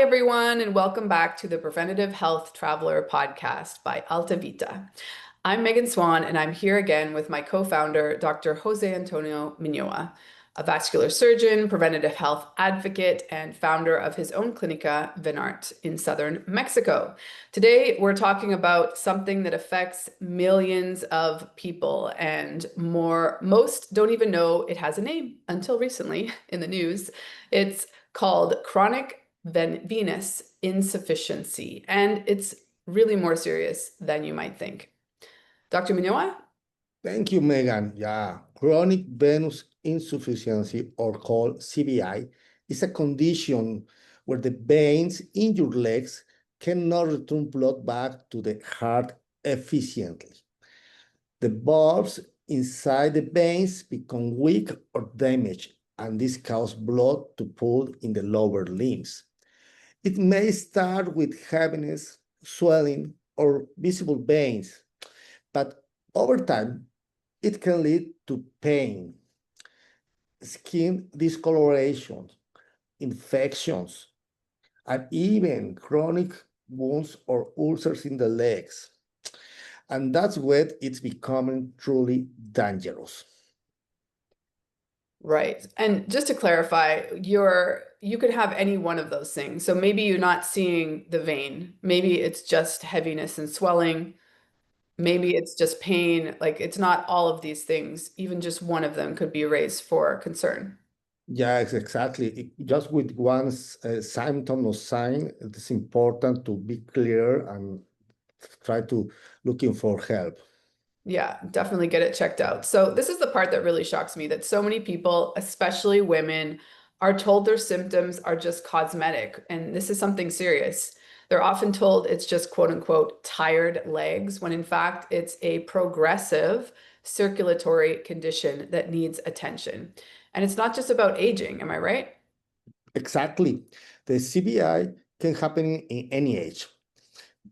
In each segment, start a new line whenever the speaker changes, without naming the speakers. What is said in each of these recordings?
everyone, and welcome back to the Preventative Health Traveler podcast by Altavita. I'm Megan Swan, and I'm here again with my co-founder, Dr. Jose Antonio Minoa, a vascular surgeon, preventative health advocate, and founder of his own Clinica Vinart in southern Mexico. Today, we're talking about something that affects millions of people, and most don't even know it has a name until recently in the news. It's called chronic venous insufficiency, and it's really more serious than you might think. Dr. Minoa?
Thank you, Megan. Yeah, chronic venous insufficiency, or called CVI, is a condition where the veins in your legs cannot return blood back to the heart efficiently. The valves inside the veins become weak or damaged, and this causes blood to pool in the lower limbs. It may start with heaviness, swelling, or visible veins, but over time, it can lead to pain, skin discoloration, infections, and even chronic wounds or ulcers in the legs. And that's when it's becoming truly dangerous.
Right. And just to clarify, you could have any one of those things. So maybe you're not seeing the vein. Maybe it's just heaviness and swelling. Maybe it's just pain. Like it's not all of these things. Even just one of them could be a raise for concern.
Yeah, exactly. Just with one symptom or sign, it's important to be clear and try to looking for help.
Yeah, definitely get it checked out. So this is the part that really shocks me, that so many people, especially women, are told their symptoms are just cosmetic, and this is something serious. They're often told it's just quote unquote tired legs, when in fact it's a progressive circulatory condition that needs attention. And it's not just about aging, am I right?
Exactly. The CBI can happen in any age.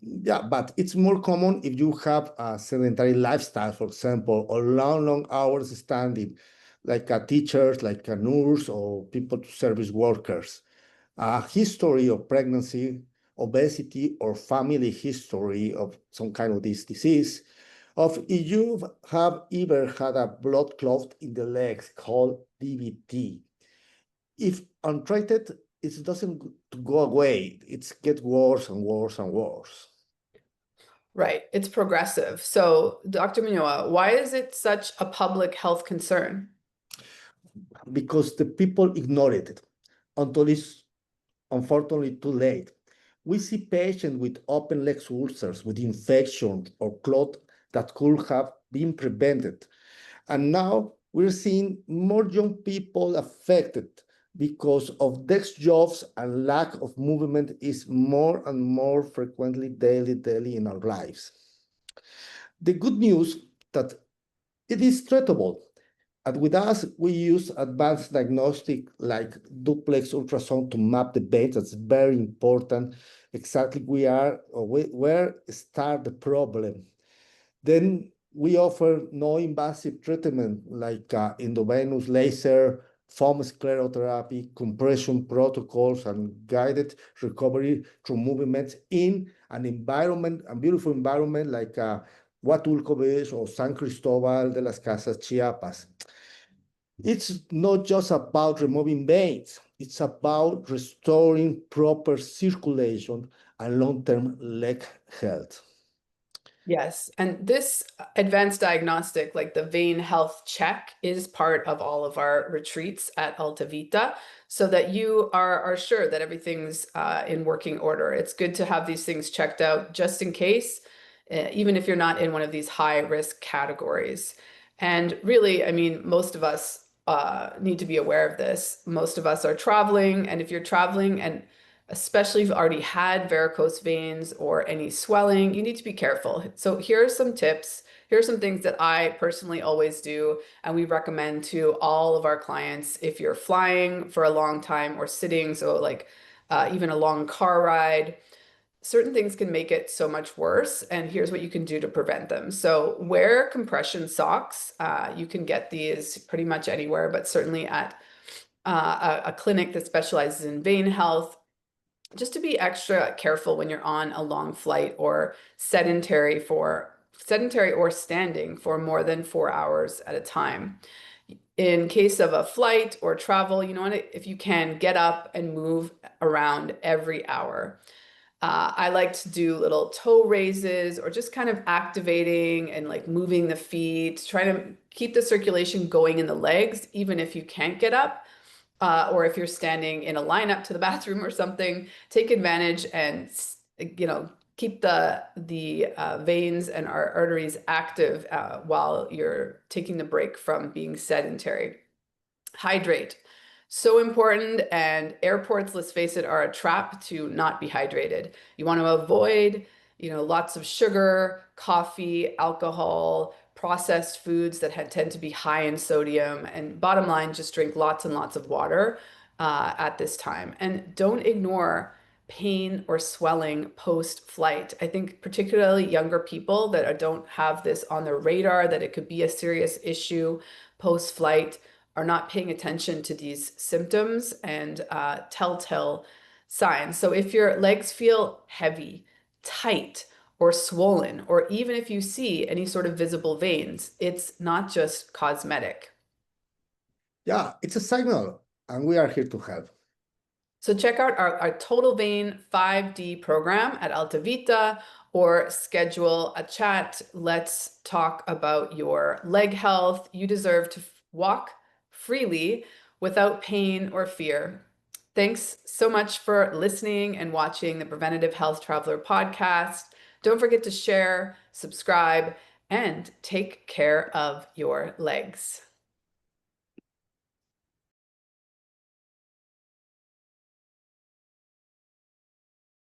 Yeah, but it's more common if you have a sedentary lifestyle, for example, or long hours standing, like a teachers, like a nurse, or people service workers. A history of pregnancy, obesity, or family history of some kind of this disease. Of if you have ever had a blood clot in the legs called DVT. If untreated, it doesn't go away. It gets worse and worse and worse.
Right. It's progressive. So, Dr. Minoa, why is it such a public health concern?
Because the people ignore it until it's unfortunately too late. We see patients with open leg ulcers, with infection or clot that could have been prevented. And now we're seeing more young people affected because of desk jobs and lack of movement is more and more frequently daily in our lives. The good news that it is treatable. And with us, we use advanced diagnostic like duplex ultrasound to map the veins. That's very important. Exactly where start the problem. Then we offer non-invasive treatment like endovenous laser, foam sclerotherapy, compression protocols, and guided recovery through movements in an environment, a beautiful environment like Huatulco or San Cristobal de las Casas, Chiapas. It's not just about removing veins, it's about restoring proper circulation and long-term leg health.
Yes, and this advanced diagnostic, like the vein health check, is part of all of our retreats at Altavita, so that you are sure that everything's in working order. It's good to have these things checked out just in case, even if you're not in one of these high risk categories. And really, I mean, most of us need to be aware of this. Most of us are traveling, and if you're traveling and especially if you've already had varicose veins or any swelling, you need to be careful. So here are some tips. Here are some things that I personally always do, and we recommend to all of our clients if you're flying for a long time or sitting, so like even a long car ride. Certain things can make it so much worse, and here's what you can do to prevent them. So wear compression socks. You can get these pretty much anywhere, but certainly at a clinic that specializes in vein health. just to be extra careful when you're on a long flight or sedentary or standing for more than 4 hours at a time. In case of a flight or travel, you know, if you can get up and move around every hour. I like to do little toe raises or just kind of activating and like moving the feet, trying to keep the circulation going in the legs, even if you can't get up. Or if you're standing in a lineup to the bathroom or something, take advantage and, you know, keep the veins and our arteries active while you're taking the break from being sedentary. Hydrate. So important, and airports, let's face it, are a trap to not be hydrated. You want to avoid, you know, lots of sugar, coffee, alcohol, processed foods that tend to be high in sodium. And bottom line, just drink lots and lots of water at this time. And don't ignore pain or swelling post-flight. I think particularly younger people that don't have this on their radar, that it could be a serious issue post-flight, are not paying attention to these symptoms and telltale signs. So if your legs feel heavy, tight, or swollen, or even if you see any sort of visible veins, it's not just cosmetic.
Yeah, it's a signal, and we are here to help.
So check out our Total Vein 5D program at Altavita, or schedule a chat. Let's talk about your leg health. You deserve to walk freely without pain or fear. Thanks so much for listening and watching the Preventative Health Traveler podcast. Don't forget to share, subscribe, and take care of your legs.